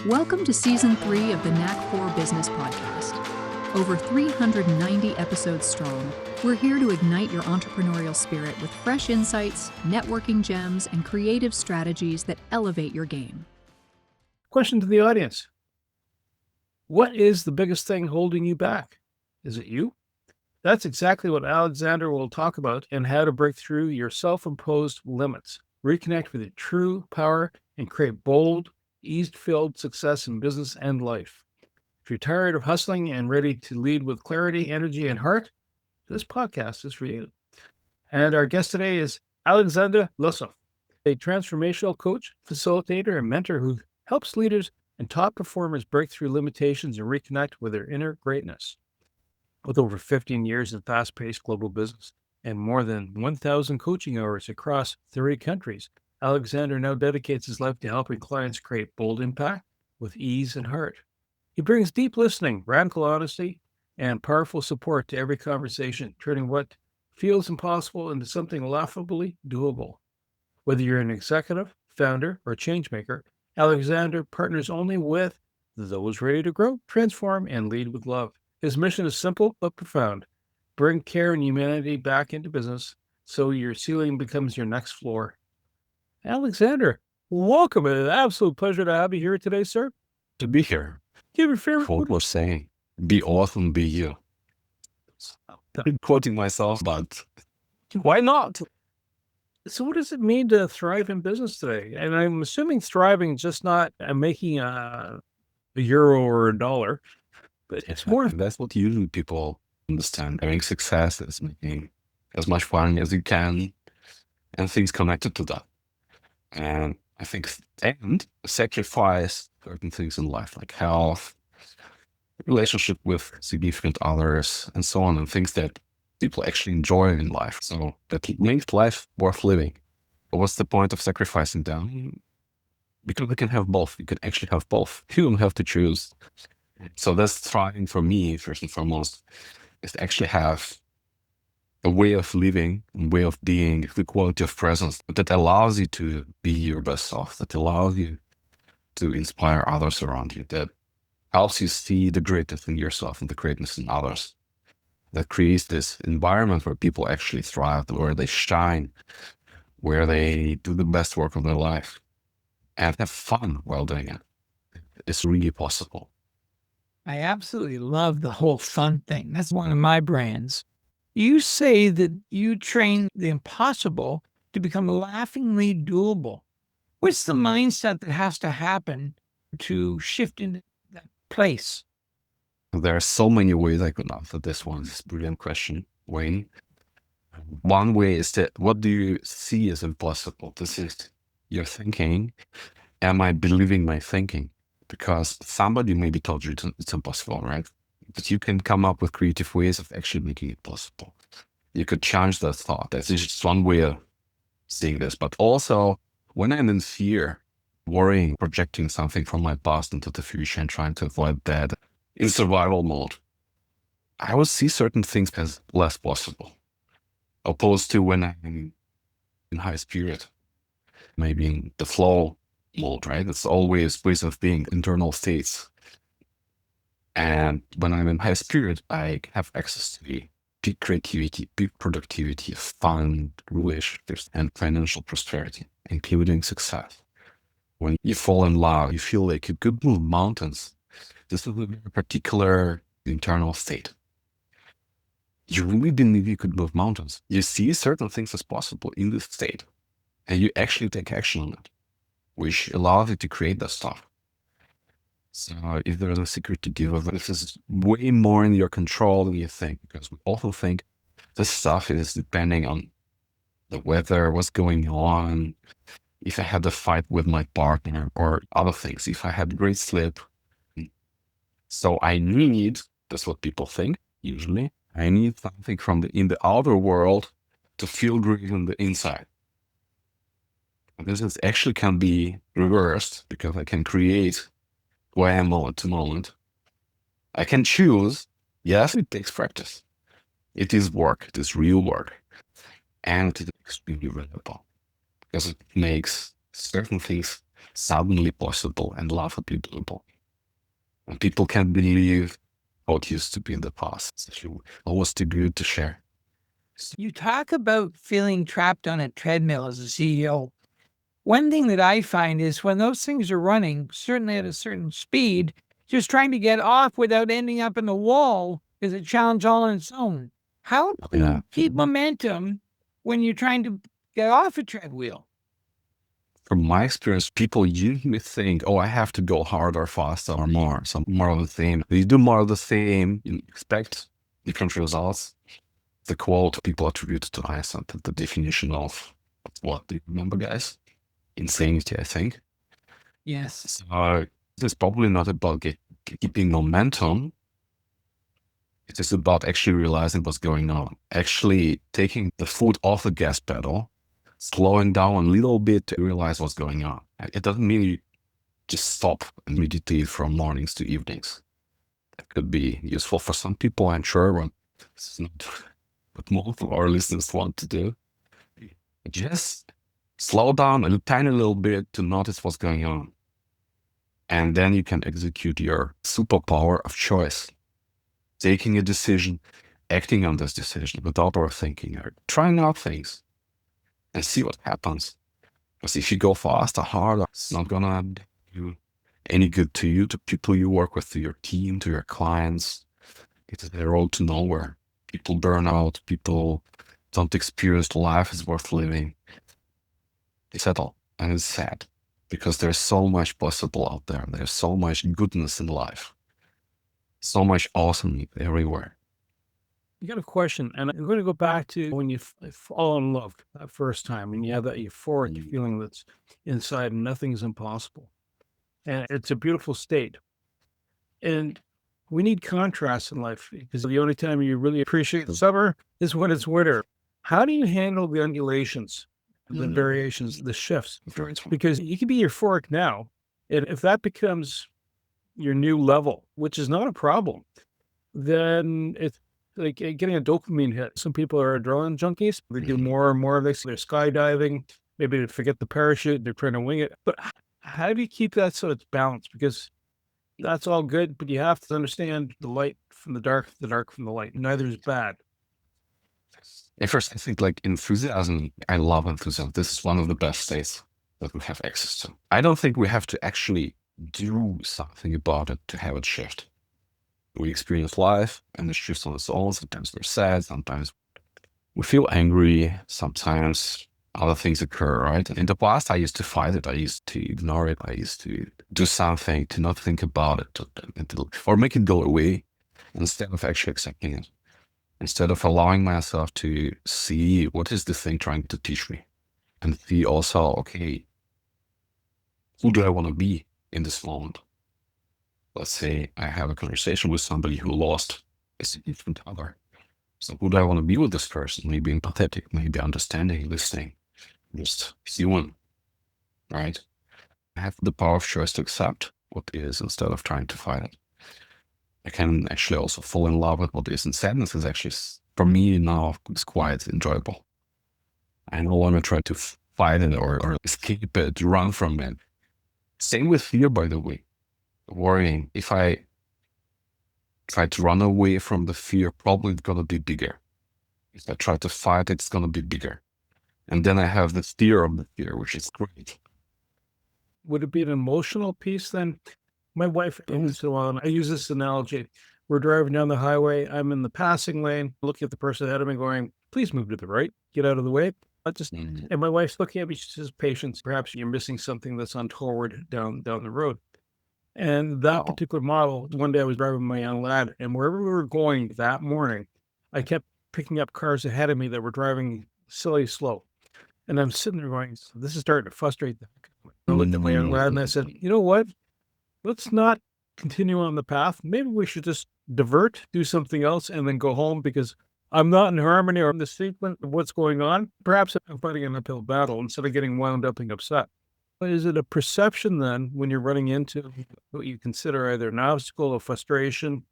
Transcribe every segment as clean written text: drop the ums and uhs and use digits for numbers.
Welcome to Season 3 of the Knack for Business podcast. Over 390 episodes strong, we're here to ignite your entrepreneurial spirit with fresh insights, networking gems, and creative strategies that elevate your game. Question to the audience. What is the biggest thing holding you back? Is it you? That's exactly what Alexander will talk about and how to break through your self-imposed limits, reconnect with your true power, and create bold, ease-filled success in business and life. If you're tired of hustling and ready to lead with clarity, energy, and heart, this podcast is for you. And our guest today is Alexander Lossew, a transformational coach, facilitator, and mentor who helps leaders and top performers break through limitations and reconnect with their inner greatness. With over 15 years in fast-paced global business and more than 1,000 coaching hours across 30 countries, Alexander now dedicates his life to helping clients create bold impact with ease and heart. He brings deep listening, radical honesty, and powerful support to every conversation, turning what feels impossible into something laughably doable. Whether you're an executive, founder, or changemaker, Alexander partners only with those ready to grow, transform, and lead with love. His mission is simple but profound. Bring care and humanity back into business so your ceiling becomes your next floor. Alexander, welcome. It's an absolute pleasure to have you here today, sir. To be here. Give your favorite What was saying, be awesome, be you. I'm quoting myself, but why not? So what does it mean to thrive in business today? And I'm assuming thriving is just not making a euro or a dollar, but it's more. That's what usually people understand. Having success is making as much fun as you can and things connected to that. And I think, and sacrifice certain things in life, like health, relationship with significant others, and so on, and things that people actually enjoy in life. So that makes life worth living. But what's the point of sacrificing them? Because we can have both. You can actually have both. You don't have to choose. So that's thriving for me, first and foremost, is to actually have a way of living, a way of being, the quality of presence that allows you to be your best self, that allows you to inspire others around you, that helps you see the greatness in yourself and the greatness in others, that creates this environment where people actually thrive, where they shine, where they do the best work of their life and have fun while doing it. It's really possible. I absolutely love the whole fun thing. That's one of my brands. You say that you train the impossible to become laughingly doable. What's the mindset that has to happen to shift into that place? There are so many ways I could answer this one. It's a brilliant question, Wayne. One way is that what do you see as impossible? This is your thinking. Am I believing my thinking? Because somebody maybe told you it's impossible, right? But you can come up with creative ways of actually making it possible. You could change that thought. That's just one way of seeing this. But also, when I'm in fear, worrying, projecting something from my past into the future and trying to avoid that in survival mode, I would see certain things as less possible, opposed to when I'm in high spirit, maybe in the flow mode, right? It's always ways of being, internal states. And when I'm in high spirit, I have access to the peak creativity, peak productivity, fun, relationships, and financial prosperity, including success. When you fall in love, you feel like you could move mountains. This is a very particular internal state. You really believe you could move mountains. You see certain things as possible in this state, and you actually take action on it, which allows you to create that stuff. So if there's a secret to give, this is way more in your control than you think, because we often think this stuff is depending on the weather, what's going on, if I had a fight with my partner or other things, if I had great sleep. So I need, that's what people think, usually, I need something from in the outer world to feel great on the inside. And this is actually can be reversed because I can create where I am moment to moment. I can choose. Yes, it takes practice. It is work. It is real work. And it is extremely valuable because it makes certain things suddenly possible and laughably doable. And people can't believe how it used to be in the past. It's always too good to share. You talk about feeling trapped on a treadmill as a CEO. One thing that I find is when those things are running, certainly at a certain speed, just trying to get off without ending up in the wall is a challenge all on its own. How do you keep momentum when you're trying to get off a treadwheel? From my experience, people usually think, oh, I have to go harder, faster, or more. So more of the same. If you do more of the same, you expect different results. The quote people attribute to Einstein, the definition of what? Do you remember, guys? Insanity, I think. Yes. So it's probably not about keeping momentum. It is about actually realizing what's going on. Actually taking the foot off the gas pedal, slowing down a little bit to realize what's going on. It doesn't mean you just stop and meditate from mornings to evenings. That could be useful for some people, I'm sure, but it's not what most of our listeners want to do. Just slow down a tiny little bit to notice what's going on. And then you can execute your superpower of choice. Taking a decision, acting on this decision without overthinking or trying out things and see what happens. Because if you go faster, harder, it's not gonna do any good to you, to people you work with, to your team, to your clients. It's a road to nowhere. People burn out, people don't experience life is worth living. They settle, and it's sad because there's so much possible out there. There's so much goodness in life. So much awesomeness everywhere. You got a question, and I'm going to go back to when you fall in love that first time, and you have that euphoric feeling that's inside, and nothing's impossible. And it's a beautiful state. And we need contrast in life because the only time you really appreciate the summer is when it's winter. How do you handle the undulations, the variations, the shifts? Because you can be euphoric now, and if that becomes your new level, which is not a problem, then it's like getting a dopamine hit. Some people are adrenaline junkies. They do more and more of this. They're skydiving. Maybe they forget the parachute. They're trying to wing it. But how do you keep that so it's balanced? Because that's all good, but you have to understand the light from the dark from the light. Neither is bad. At first, I think like enthusiasm, I love enthusiasm. This is one of the best states that we have access to. I don't think we have to actually do something about it to have it shift. We experience life and it shifts on its own. Sometimes we're sad, sometimes we feel angry, sometimes other things occur, right? In the past, I used to fight it. I used to ignore it. I used to do something to not think about it or make it go away instead of actually accepting it. Instead of allowing myself to see what is the thing trying to teach me and see also, okay, who do I want to be in this moment? Let's say I have a conversation with somebody who lost a significant other. So who do I want to be with this person? Maybe empathetic, maybe understanding, listening, just human, right? I have the power of choice to accept what is instead of trying to fight it. I can actually also fall in love with what is, and sadness is actually, for me now, it's quite enjoyable. I no longer try to fight it or escape it, run from it. Same with fear, by the way. Worrying. If I try to run away from the fear, probably it's going to be bigger. If I try to fight it, it's going to be bigger. And then I have the fear of the fear, which is great. Would it be an emotional piece then? My wife, and I use this analogy. We're driving down the highway. I'm in the passing lane, looking at the person ahead of me going, please move to the right, get out of the way. And my wife's looking at me, she says, patience, perhaps you're missing something that's untoward down the road. And that particular model, one day I was driving my young lad, and wherever we were going that morning, I kept picking up cars ahead of me that were driving silly slow. And I'm sitting there going, this is starting to frustrate them. I looked at my young lad and I said, you know what? Let's not continue on the path. Maybe we should just divert, do something else, and then go home because I'm not in harmony or in the sequence of what's going on. Perhaps I'm fighting an uphill battle instead of getting wound up and upset. But is it a perception then when you're running into what you consider either an obstacle or frustration?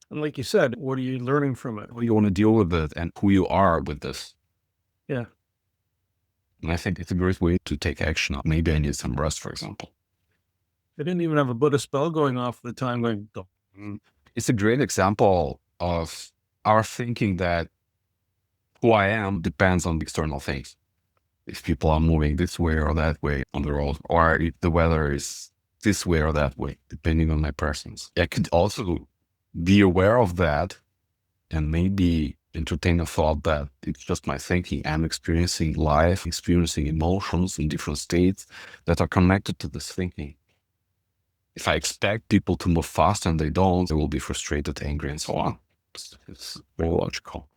And like you said, what are you learning from it? How you want to deal with it and who you are with this. Yeah. And I think it's a great way to take action. Maybe I need some rest, for example. They didn't even have a Buddhist bell going off at the time going, go. It's a great example of our thinking that who I am depends on external things. If people are moving this way or that way on the road, or if the weather is this way or that way, depending on my preference. I could also be aware of that and maybe entertain a thought that it's just my thinking. I'm experiencing life, experiencing emotions in different states that are connected to this thinking. If I expect people to move fast and they don't, they will be frustrated, angry, and so on. It's very logical.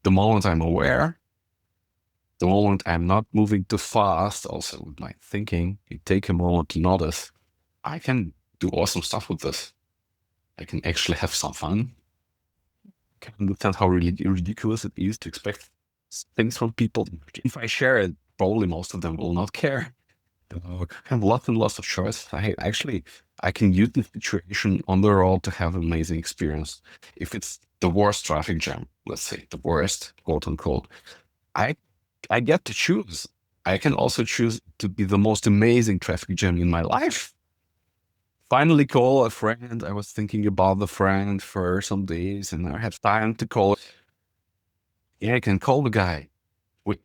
The moment I'm aware, the moment I'm not moving too fast, also with my thinking, you take a moment to notice, I can do awesome stuff with this. I can actually have some fun. I can understand how really ridiculous it is to expect things from people. If I share it, probably most of them will not care. I have lots and lots of choice. I can use the situation on the road to have an amazing experience. If it's the worst traffic jam, let's say the worst, quote unquote, I get to choose. I can also choose to be the most amazing traffic jam in my life. Finally call a friend. I was thinking about the friend for some days and I had time to call. Yeah, I can call the guy. We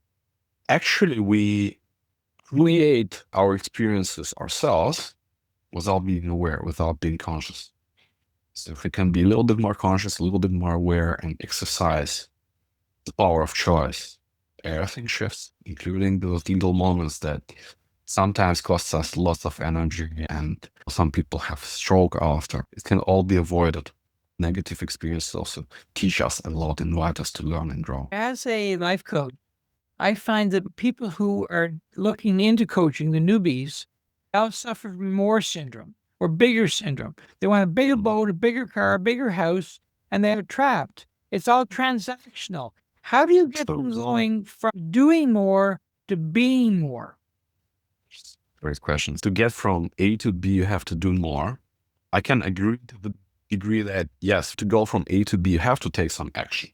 create our experiences ourselves without being aware, without being conscious. So if we can be a little bit more conscious, a little bit more aware and exercise the power of choice, everything shifts, including those little moments that sometimes cost us lots of energy and some people have stroke after. It can all be avoided. Negative experiences also teach us a lot, invite us to learn and grow. As a life coach, I find that people who are looking into coaching, the newbies, they'll suffer from more syndrome or bigger syndrome. They want a bigger boat, a bigger car, a bigger house, and they're trapped. It's all transactional. How do you get them going from doing more to being more? Great questions. To get from A to B, you have to do more. I can agree to the degree that, yes, to go from A to B, you have to take some action.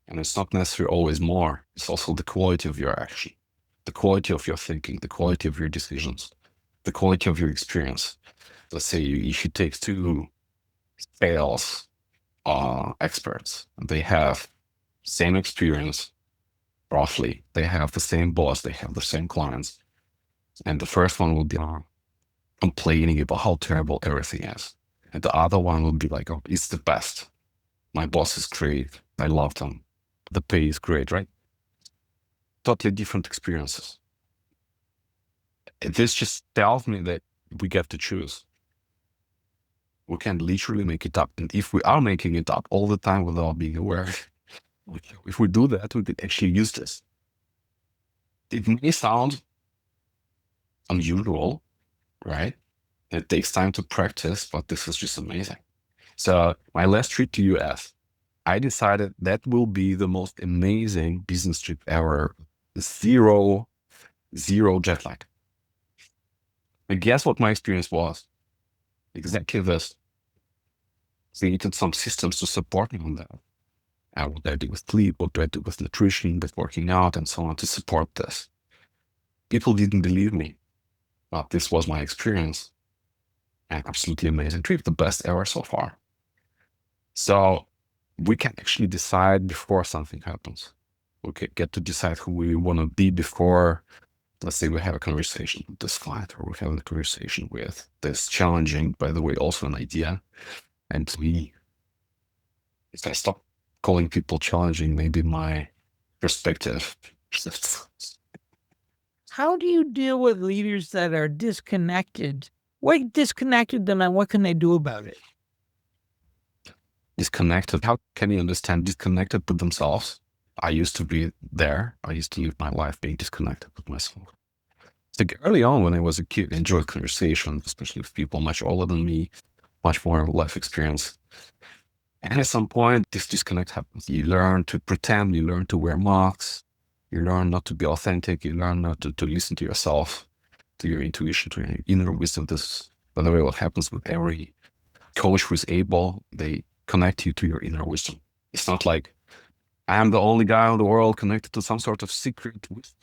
And it's not necessarily always more. It's also the quality of your action, the quality of your thinking, the quality of your decisions, the quality of your experience. Let's say if you take two sales experts, they have same experience, roughly. They have the same boss, they have the same clients. And the first one will be complaining about how terrible everything is. And the other one will be like, oh, it's the best. My boss is great. I love them. The pay is great, right? Totally different experiences. This just tells me that we get to choose. We can literally make it up. And if we are making it up all the time without being aware, if we do that, we can actually use this. It may sound unusual, right? It takes time to practice, but this is just amazing. So my last trip to US, I decided that will be the most amazing business trip ever. Zero jet lag. And guess what my experience was? Exactly this. Created some systems to support me on that. And what do I do with sleep? What do I do with nutrition, with working out, and so on to support this? People didn't believe me, but this was my experience. An absolutely amazing trip, the best ever so far. So we can actually decide before something happens. We can get to decide who we want to be before, let's say we have a conversation with this client, or we have a conversation with this challenging, by the way, also an idea. And if I stop calling people challenging, maybe my perspective shifts. How do you deal with leaders that are disconnected? What disconnected them and what can they do about it? Disconnected. How can you understand disconnected with themselves? I used to be there. I used to live my life being disconnected with myself. So early on when I was a kid, I enjoyed conversations, especially with people much older than me, much more life experience. And at some point, this disconnect happens. You learn to pretend, you learn to wear masks, you learn not to be authentic, you learn not to listen to yourself, to your intuition, to your inner wisdom. This, by the way, what happens with every coach who is able, they connect you to your inner wisdom. It's not like, I'm the only guy in the world connected to some sort of secret wisdom.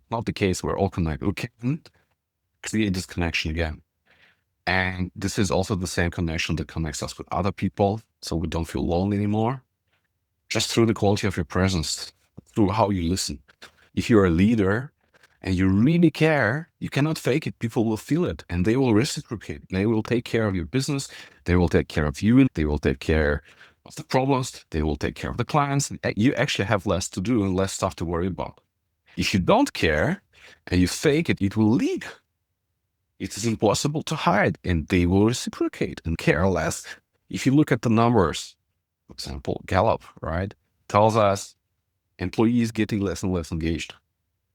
not the case. We're all connected. We can create this connection again. And this is also the same connection that connects us with other people, so we don't feel lonely anymore. Just through the quality of your presence, through how you listen. If you're a leader and you really care, you cannot fake it. People will feel it and they will reciprocate. They will take care of your business. They will take care of you. They will take care of the problems. They will take care of the clients. You actually have less to do and less stuff to worry about. If you don't care and you fake it, it will leak. It is impossible to hide, and they will reciprocate and care less. If you look at the numbers, for example, Gallup, right, tells us employees getting less and less engaged.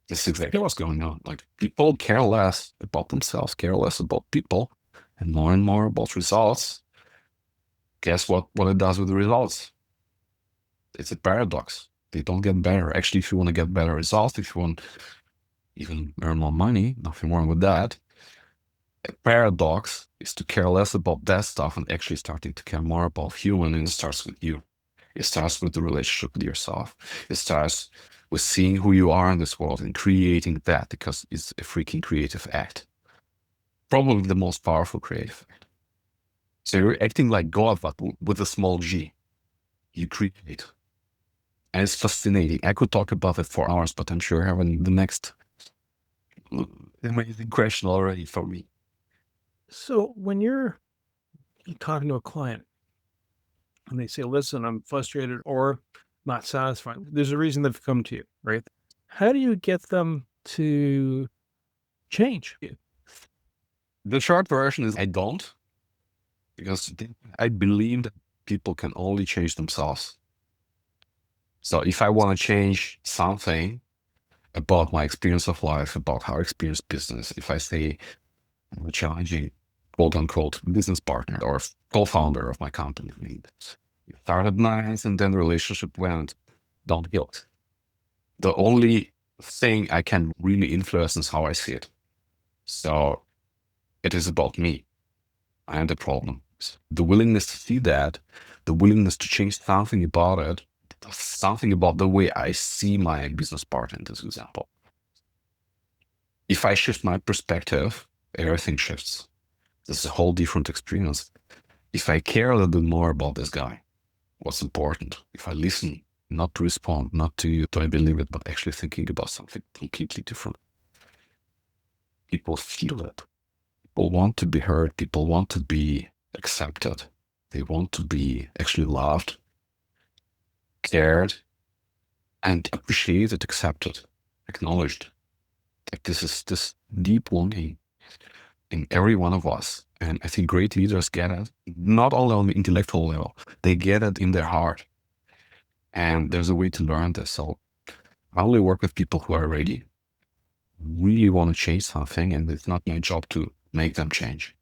This is exactly what's going on. Like, people care less about themselves, care less about people, and more about results. Guess what it does with the results? It's a paradox. They don't get better. Actually, if you want to get better results, if you want even earn more money, nothing wrong with that. A paradox is to care less about that stuff and actually starting to care more about human, and it starts with you. It starts with the relationship with yourself. It starts with seeing who you are in this world and creating that, because it's a freaking creative act. Probably the most powerful creative act. So you're acting like God, but with a small g. You create. And it's fascinating. I could talk about it for hours, but I'm sure having the next amazing question already for me. So when you're talking to a client and they say, listen, I'm frustrated or not satisfied, there's a reason they've come to you, right? How do you get them to change? The short version is I don't, because I believe that people can only change themselves. So if I want to change something about my experience of life, about how I experience business, if I say I'm a challenging quote unquote business partner or co-founder of my company, it started nice and then the relationship went downhill. The only thing I can really influence is how I see it. So it is about me. I am the problem. The willingness to see that, the willingness to change something about it, something about the way I see my business partner in this example. If I shift my perspective, everything shifts. This is a whole different experience. If I care a little bit more about this guy, what's important, if I listen, not to respond, not to do I believe it, but actually thinking about something completely different. People feel it. People want to be heard. People want to be accepted. They want to be actually loved, cared, and appreciated, accepted, acknowledged. Like, this is this deep longing in every one of us. And I think great leaders get it, not only on the intellectual level, they get it in their heart. And there's a way to learn this. So I only work with people who are ready, really want to change something, and it's not my job to make them change.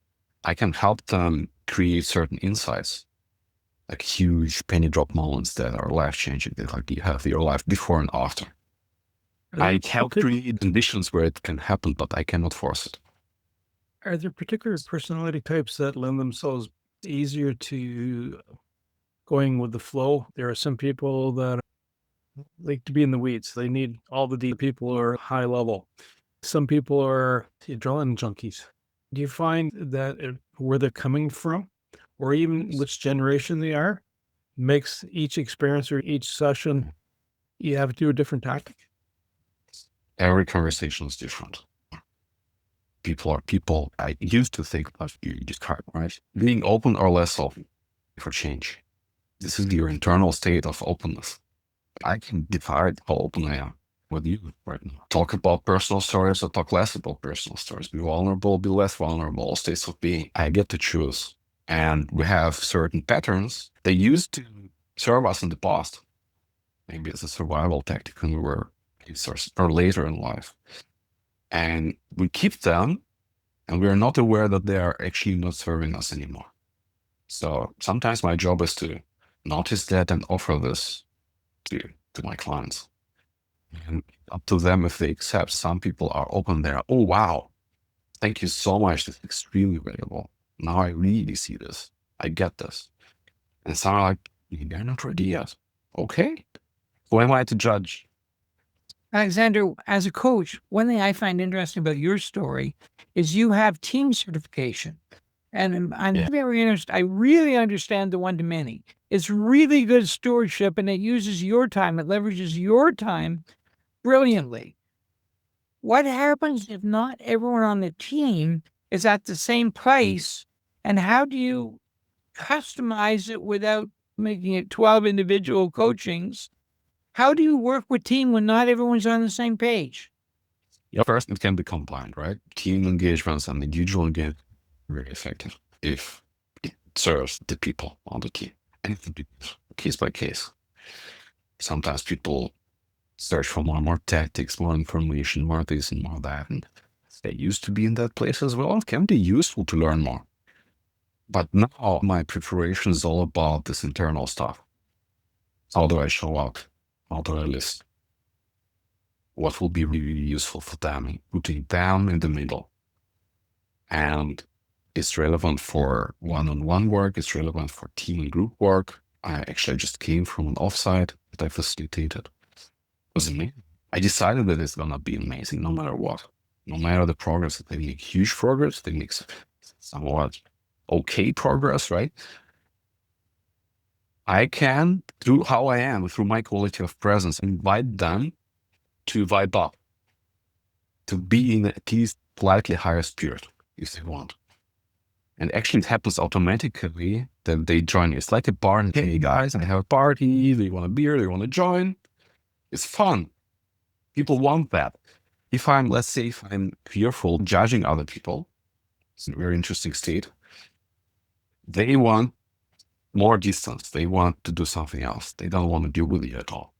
I can help them create certain insights, like huge penny drop moments that are life-changing, that like you have your life before and after. I help create conditions where it can happen, but I cannot force it. Are there particular personality types that lend themselves easier to going with the flow? There are some people that like to be in the weeds. They need all the deep. People are high level. Some people are adrenaline junkies. Do you find that where they're coming from, or even which generation they are, makes each experience or each session, you have to do a different tactic? Every conversation is different. People are people. I used to think about you described, right? Being open or less open for change. This is your internal state of openness. I can decide how open I am with you right now. Talk about personal stories or talk less about personal stories. Be vulnerable, be less vulnerable, all states of being. I get to choose. And we have certain patterns that used to serve us in the past. Maybe it's a survival tactic when we were kids or later in life. And we keep them, and we are not aware that they are actually not serving us anymore. So sometimes my job is to notice that and offer this to my clients. And up to them if they accept. Some people are open there. Oh, wow. Thank you so much. This is extremely valuable. Now I really see this. I get this. And some are like, they're not ready yet. Okay. Who am I to judge? Alexander, as a coach, one thing I find interesting about your story is you have team certification. And I'm very interested. I really understand the one-to-many. It's really good stewardship, and it uses your time. It leverages your time brilliantly. What happens if not everyone on the team is at the same place? And how do you customize it without making it 12 individual coachings? How do you work with team when not everyone's on the same page? Yeah, first, it can be combined, right? Team engagements and individual engagement very effective if it serves the people on the team. And it can be case by case. Sometimes people search for more tactics, more information, more this and more that. And they used to be in that place as well. It can be useful to learn more. But now my preparation is all about this internal stuff. How do I show up? How do I list? What will be really useful for them? Putting them in the middle. And it's relevant for one-on-one work. It's relevant for team and group work. I just came from an offsite that I facilitated. It was amazing. I decided that it's going to be amazing no matter what. No matter the progress, they make huge progress. They make somewhat okay progress, right? I can, through how I am, through my quality of presence, invite them to vibe up, to be in at least slightly higher spirit, if they want. And actually, it happens automatically that they join. It's like a party. Hey, guys, I have a party. Do you want a beer? Do you want to join? It's fun. People want that. Let's say, if I'm fearful judging other people, it's a very interesting state. They want more distance. They want to do something else. They don't want to deal with you at all.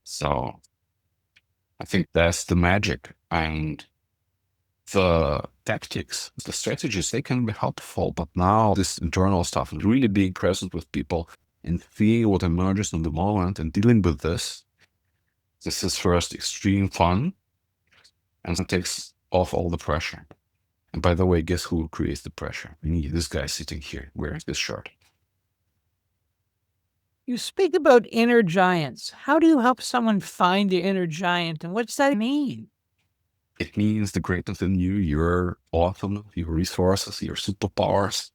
So I think that's the magic. And the tactics, the strategies, they can be helpful. But now this internal stuff and really being present with people and seeing what emerges in the moment and dealing with this is first extreme fun and it takes off all the pressure. And by the way, guess who creates the pressure? Me, this guy sitting here wearing this shirt. You speak about inner giants. How do you help someone find the inner giant, and what's that mean? It means the greatness in you, your awesome, your resources, your superpowers.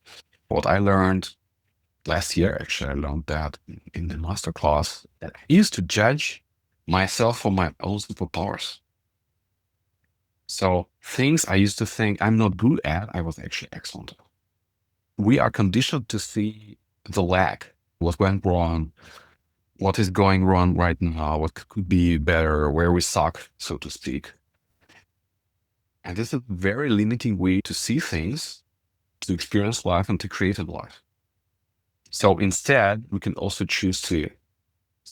What I learned last year, actually, I learned that in the masterclass, that I used to judge myself for my own superpowers. So things I used to think I'm not good at, I was actually excellent at. We are conditioned to see the lack, what went wrong, what is going wrong right now, what could be better, where we suck, so to speak. And this is a very limiting way to see things, to experience life, and to create a life. So instead, we can also choose to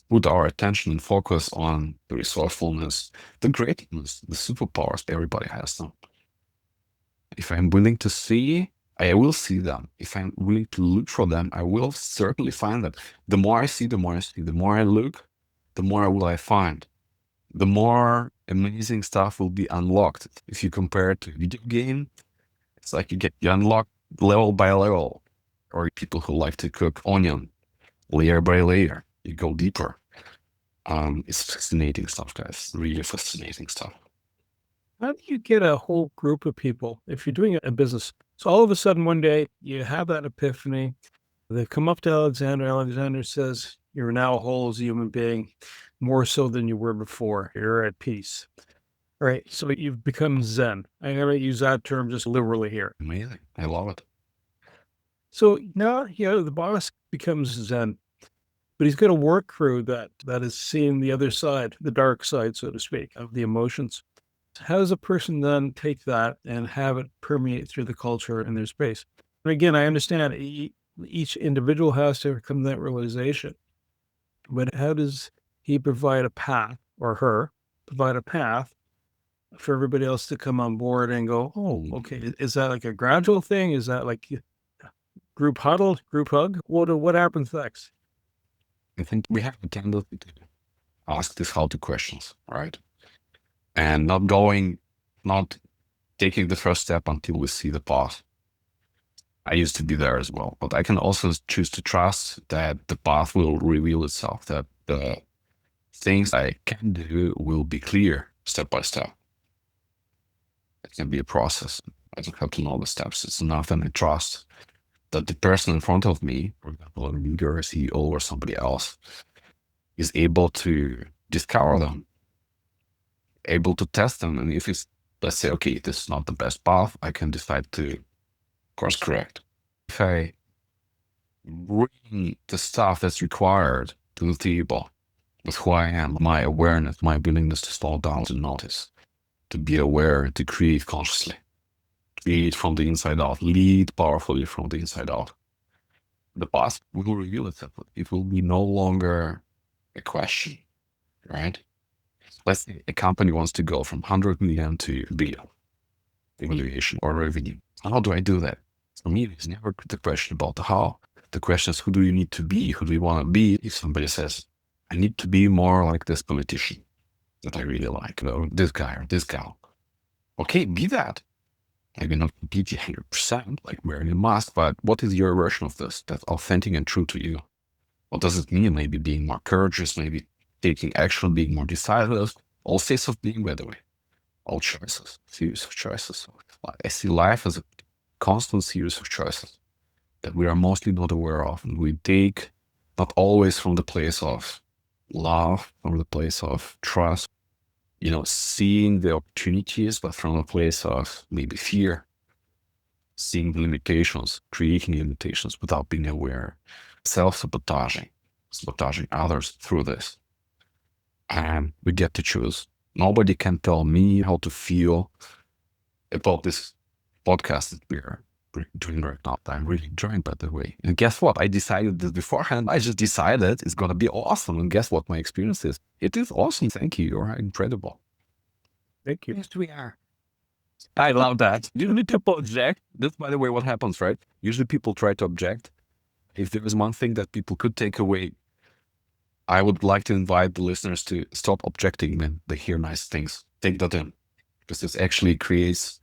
put our attention and focus on the resourcefulness, the greatness, the superpowers everybody has them. If I'm willing to see, I will see them. If I'm willing to look for them, I will certainly find them. The more I see, the more I see. The more I look, the more will I find. The more amazing stuff will be unlocked. If you compare it to a video game, it's like you unlock level by level. Or people who like to cook onion, layer by layer. You go deeper. It's fascinating stuff, guys. Really fascinating stuff. How do you get a whole group of people if you're doing a business? So all of a sudden one day you have that epiphany. They come up to Alexander. Alexander says, you're now a whole as a human being, more so than you were before. You're at peace. All right. So you've become Zen. I'm going to use that term just liberally here. Amazing. I love it. So now, the boss becomes Zen, but he's got a work crew that is seeing the other side, the dark side, so to speak, of the emotions. How does a person then take that and have it permeate through the culture and their space? And again, I understand each individual has to come to that realization, but how does he provide a path, or her provide a path for everybody else to come on board and go, oh, okay, is that like a gradual thing? Is that like group huddle, group hug? What happens next? I think we have a tendency to ask these how-to questions, right? And not taking the first step until we see the path. I used to be there as well, but I can also choose to trust that the path will reveal itself, that the things I can do will be clear step by step. It can be a process. I don't have to know the steps. It's enough, and I trust that the person in front of me, for example, a leader, a CEO, or somebody else, is able to discover them, able to test them. And if it's, let's say, okay, this is not the best path, I can decide to course correct. If I bring the stuff that's required to the table with who I am, my awareness, my willingness to slow down, to notice, to be aware, to create consciously, create from the inside out, lead powerfully from the inside out, the path will reveal itself. It will be no longer a question, right? Let's say a company wants to go from 100 million to billion evaluation or revenue. How do I do that? For me, it's never the question about the how. The question is, who do you need to be? Who do you want to be? If somebody says, I need to be more like this politician that I really like, or this guy or this gal. Okay, be that. Maybe not completely 100%, like wearing a mask, but what is your version of this that's authentic and true to you? What does it mean? Maybe being more courageous, maybe taking action, being more decisive, all states of being, by the way. All choices, series of choices. I see life as a constant series of choices that we are mostly not aware of. And we take not always from the place of love, from the place of trust, seeing the opportunities, but from a place of maybe fear, seeing the limitations, creating limitations without being aware, self-sabotaging, sabotaging others through this. And we get to choose. Nobody can tell me how to feel about this podcast that we're doing right now. I'm really enjoying, by the way. And guess what? I decided this beforehand. I just decided it's going to be awesome. And guess what my experience is? It is awesome. Thank you. You're incredible. Thank you. Yes, we are. I love that. Usually people object. That's, by the way, what happens, right? Usually people try to object. If there is one thing that people could take away, I would like to invite the listeners to stop objecting when they hear nice things. Take that in, because this actually creates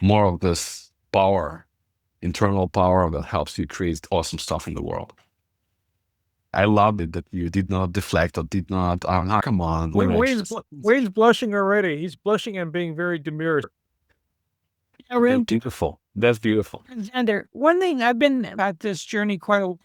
more of this power, internal power that helps you create awesome stuff in the world. I love it that you did not deflect or did not, come on. Wayne's blushing already. He's blushing and being very demure. Yeah, really. Beautiful. That's beautiful. Alexander, one thing, I've been at this journey quite a while.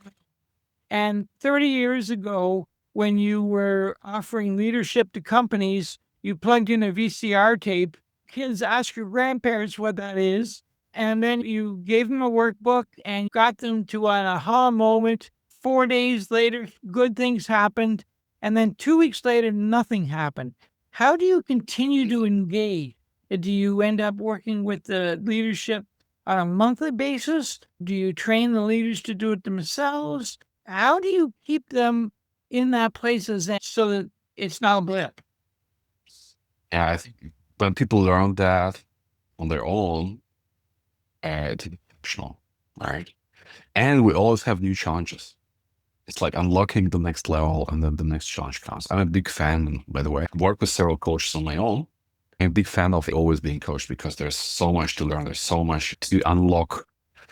And 30 years ago, when you were offering leadership to companies, you plugged in a VCR tape. Kids ask your grandparents what that is. And then you gave them a workbook and got them to an aha moment. 4 days later, good things happened. And then 2 weeks later, nothing happened. How do you continue to engage? Do you end up working with the leadership on a monthly basis? Do you train the leaders to do it themselves? How do you keep them in that place so that it's not a blip? Yeah, I think when people learn that on their own, it's exceptional, right? And we always have new challenges. It's like unlocking the next level, and then the next challenge comes. I'm a big fan, by the way. I work with several coaches on my own. I'm a big fan of always being coached because there's so much to learn. There's so much to unlock.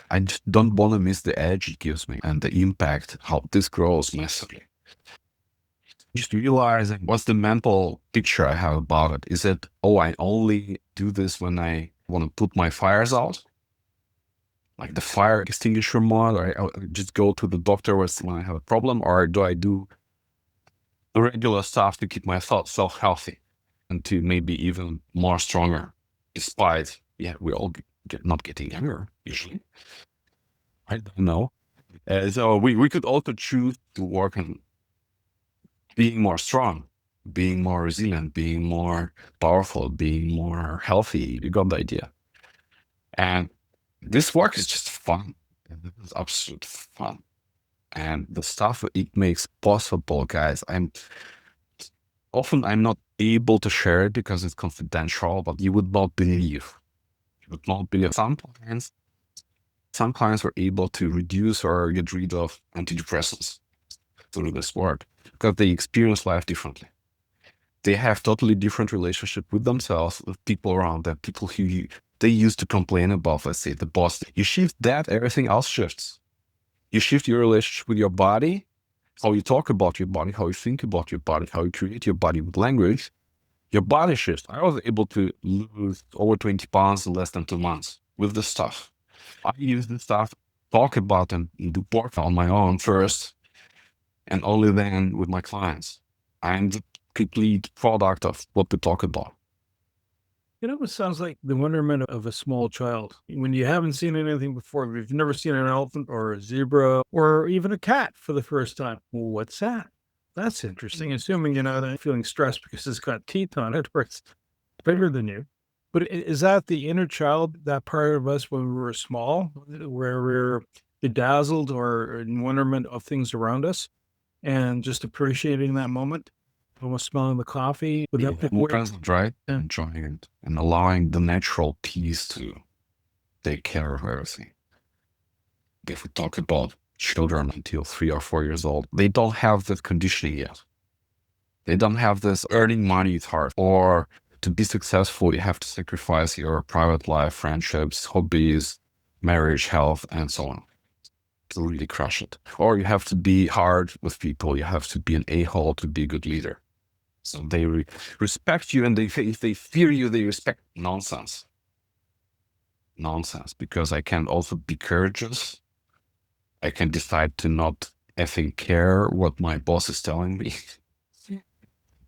I just don't want to miss the edge it gives me and the impact, how this grows massively. Just realizing what's the mental picture I have about it. Is it, I only do this when I want to put my fires out? Like the fire extinguisher mode, or I just go to the doctor when I have a problem, or do I do the regular stuff to keep myself healthy and to maybe even more stronger, despite, we all not getting younger usually. I don't know. So we could also choose to work on being more strong, being more resilient, being more powerful, being more healthy. You got the idea. And this work is just fun. It's absolute fun. And the stuff it makes possible, guys, I'm not able to share it because it's confidential, but you would not believe. Some clients were able to reduce or get rid of antidepressants through this work because they experience life differently. They have totally different relationship with themselves, with people around them, people who they used to complain about, let's say, the boss. You shift that, everything else shifts. You shift your relationship with your body, how you talk about your body, how you think about your body, how you create your body with language, your body shifts. I was able to lose over 20 pounds in less than 2 months with this stuff. I use this stuff, talk about and do work on my own first, and only then with my clients. I'm the complete product of what we talk about. It almost sounds like the wonderment of a small child. When you haven't seen anything before, if you've never seen an elephant or a zebra or even a cat for the first time, well, what's that? That's interesting. Assuming you're not feeling stressed because it's got teeth on it or it's bigger than you. But is that the inner child, that part of us when we were small, where we're bedazzled or in wonderment of things around us and just appreciating that moment? Almost smelling the coffee. Would that be More weird? present, right? Enjoying it and allowing the natural peace to take care of everything. If we talk about children until 3 or 4 years old, they don't have that conditioning yet. They don't have this earning money is hard, or to be successful, you have to sacrifice your private life, friendships, hobbies, marriage, health, and so on to really crush it. Or you have to be hard with people. You have to be an a-hole to be a good leader. So they respect you, and if they fear you, they respect nonsense. Nonsense, because I can also be courageous. I can decide to not effing care what my boss is telling me.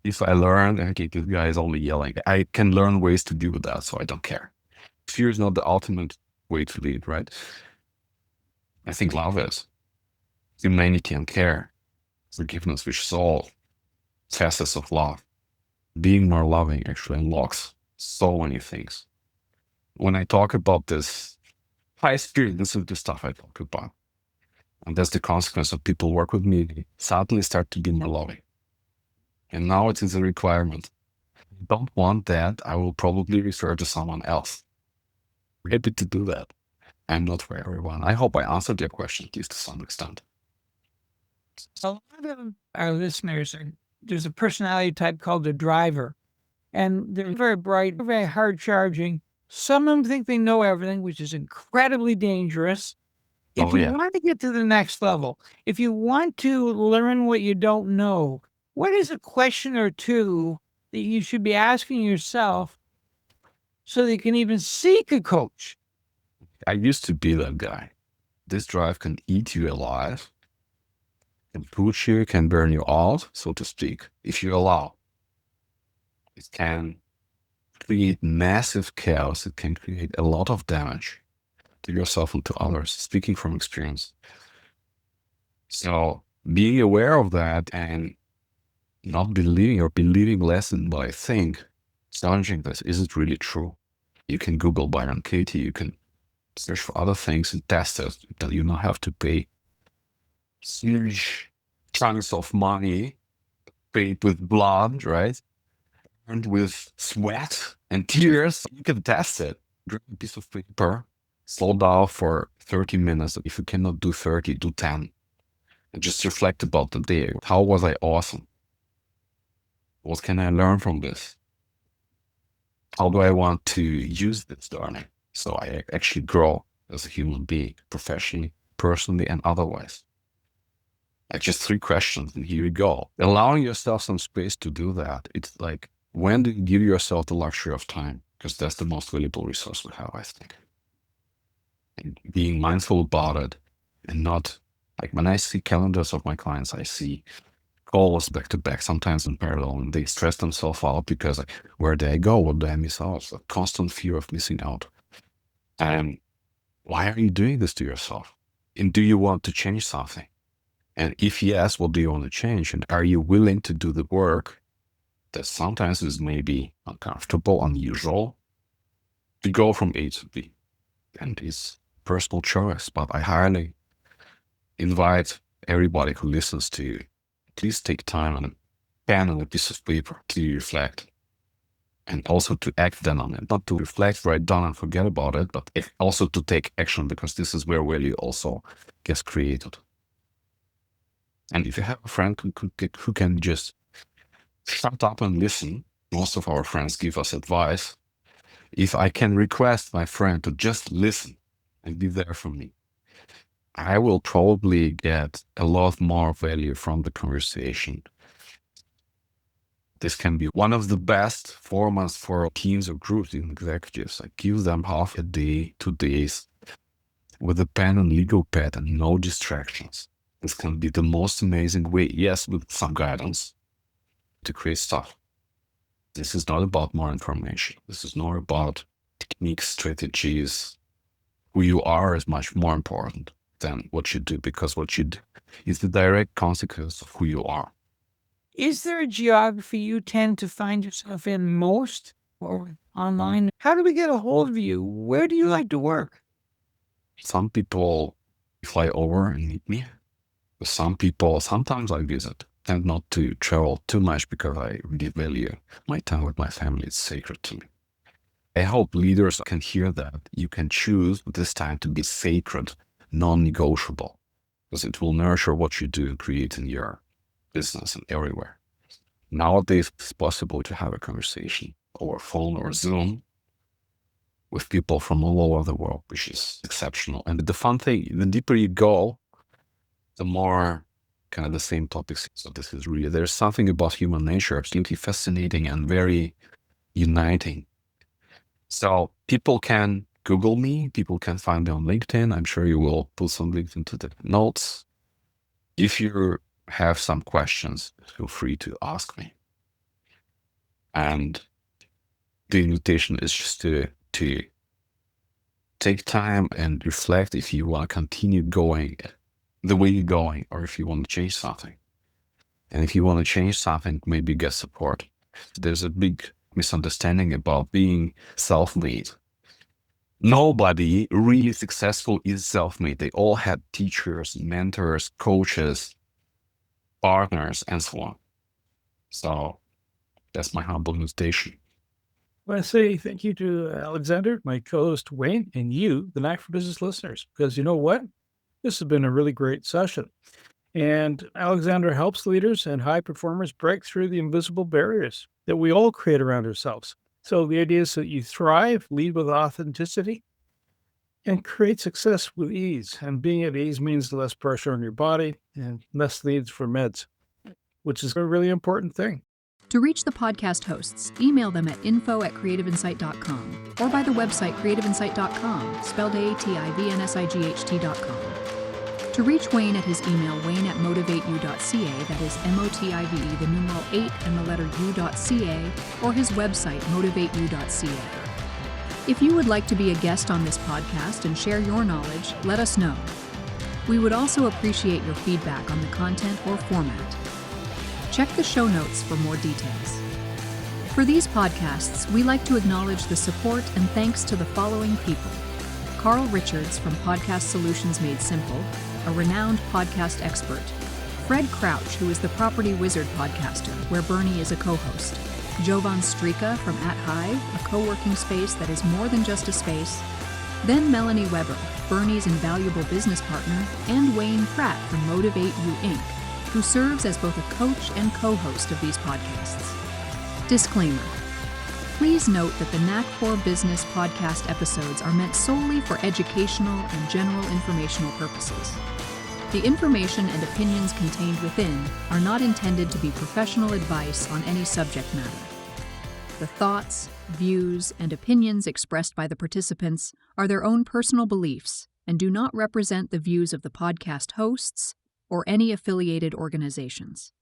If I learn, okay, this guy is only yelling, I can learn ways to deal with that, so I don't care. Fear is not the ultimate way to lead, right? I think love is. Humanity and care. Forgiveness, which is all facets of love. Being more loving actually unlocks so many things. When I talk about this high spirit, this is the stuff I talk about. And that's the consequence of people work with me, they suddenly start to be more loving. And now it is a requirement. If you don't want that, I will probably refer to someone else. I'm happy to do that. I'm not for everyone. I hope I answered your question, at least to some extent. A lot of our listeners there's a personality type called the driver, and they're very bright, very hard charging. Some of them think they know everything, which is incredibly dangerous. If you want to get to the next level, if you want to learn what you don't know, what is a question or two that you should be asking yourself so that you can even seek a coach? I used to be that guy. This drive can eat you alive, can push you, can burn you out, so to speak, if you allow. It can create massive chaos. It can create a lot of damage to yourself and to others, speaking from experience. So being aware of that and not believing or believing less than what I think, challenging this, is it really true? You can Google Byron Katie, you can search for other things and test it, that you not have to pay huge chunks of money, paid with blood, right? And with sweat and tears. You can test it. Grab a piece of paper, slow down for 30 minutes. If you cannot do 30, do 10. And just reflect about the day. How was I awesome? What can I learn from this? How do I want to use this learning so I actually grow as a human being, professionally, personally, and otherwise? Like just 3 questions, and here you go. Allowing yourself some space to do that. It's like, when do you give yourself the luxury of time? Because that's the most valuable resource we have, I think. And being mindful about it, and not, like when I see calendars of my clients, I see calls back to back, sometimes in parallel, and they stress themselves out because, like, where do I go? What do I miss out? It's a constant fear of missing out. And why are you doing this to yourself? And do you want to change something? And if yes, what do you want to change? And are you willing to do the work that sometimes is maybe uncomfortable, unusual, to go from A to B? And it's personal choice, but I highly invite everybody who listens to please take time and a pen and a piece of paper to reflect, and also to act then on it. Not to reflect, write down and forget about it, but also to take action, because this is where value also gets created. And if you have a friend who can just shut up and listen, most of our friends give us advice. If I can request my friend to just listen and be there for me, I will probably get a lot more value from the conversation. This can be one of the best formats for teams or groups and executives. I give them half a day, 2 days with a pen and legal pad and no distractions. This can be the most amazing way, yes, with some guidance, to create stuff. This is not about more information. This is not about techniques, strategies. Who you are is much more important than what you do, because what you do is the direct consequence of who you are. Is there a geography you tend to find yourself in most, or online? How do we get a hold of you? Where do you like to work? Some people fly over and meet me. But some people, sometimes I visit. Tend not to travel too much because I really value my time with my family. It's sacred to me. I hope leaders can hear that. You can choose this time to be sacred, non-negotiable, because it will nurture what you do and create in your business and everywhere. Nowadays, it's possible to have a conversation over phone or Zoom with people from all over the world, which is exceptional. And the fun thing, the deeper you go, the more kind of the same topics. So this is really, there's something about human nature, absolutely fascinating and very uniting. So people can Google me, people can find me on LinkedIn. I'm sure you will put some links into the notes. If you have some questions, feel free to ask me. And the invitation is just to take time and reflect if you want to continue going the way you're going, or if you want to change something. And if you want to change something, maybe get support. There's a big misunderstanding about being self-made. Nobody really successful is self-made. They all had teachers, mentors, coaches, partners, and so on. So that's my humble invitation. I want to say thank you to Alexander, my co-host Wayne, and you, the Knack for Business listeners, because you know what? This has been a really great session. And Alexander helps leaders and high performers break through the invisible barriers that we all create around ourselves. So the idea is that you thrive, lead with authenticity, and create success with ease. And being at ease means less pressure on your body and less needs for meds, which is a really important thing. To reach the podcast hosts, email them at info@creativeinsight.com or by the website creativeinsight.com, spelled ATIVNSIGHT.com. To reach Wayne at his email, wayne@motivateyou.ca, that is MOTIVE, the numeral 8 and the letter U.ca, or his website, motivateyou.ca. If you would like to be a guest on this podcast and share your knowledge, let us know. We would also appreciate your feedback on the content or format. Check the show notes for more details. For these podcasts, we like to acknowledge the support and thanks to the following people: Carl Richards from Podcast Solutions Made Simple, a renowned podcast expert; Fred Crouch, who is the Property Wizard podcaster, where Bernie is a co-host; Jovan Strika from At Hive, a co-working space that is more than just a space; then Melanie Weber, Bernie's invaluable business partner; and Wayne Pratt from Motivate You Inc., who serves as both a coach and co-host of these podcasts. Disclaimer. Please note that the Knack for Business podcast episodes are meant solely for educational and general informational purposes. The information and opinions contained within are not intended to be professional advice on any subject matter. The thoughts, views, and opinions expressed by the participants are their own personal beliefs and do not represent the views of the podcast hosts or any affiliated organizations.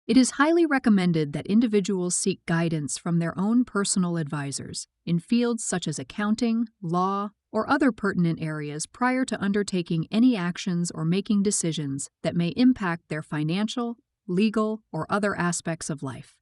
It is highly recommended that individuals seek guidance from their own personal advisors in fields such as accounting, law, or other pertinent areas prior to undertaking any actions or making decisions that may impact their financial, legal, or other aspects of life.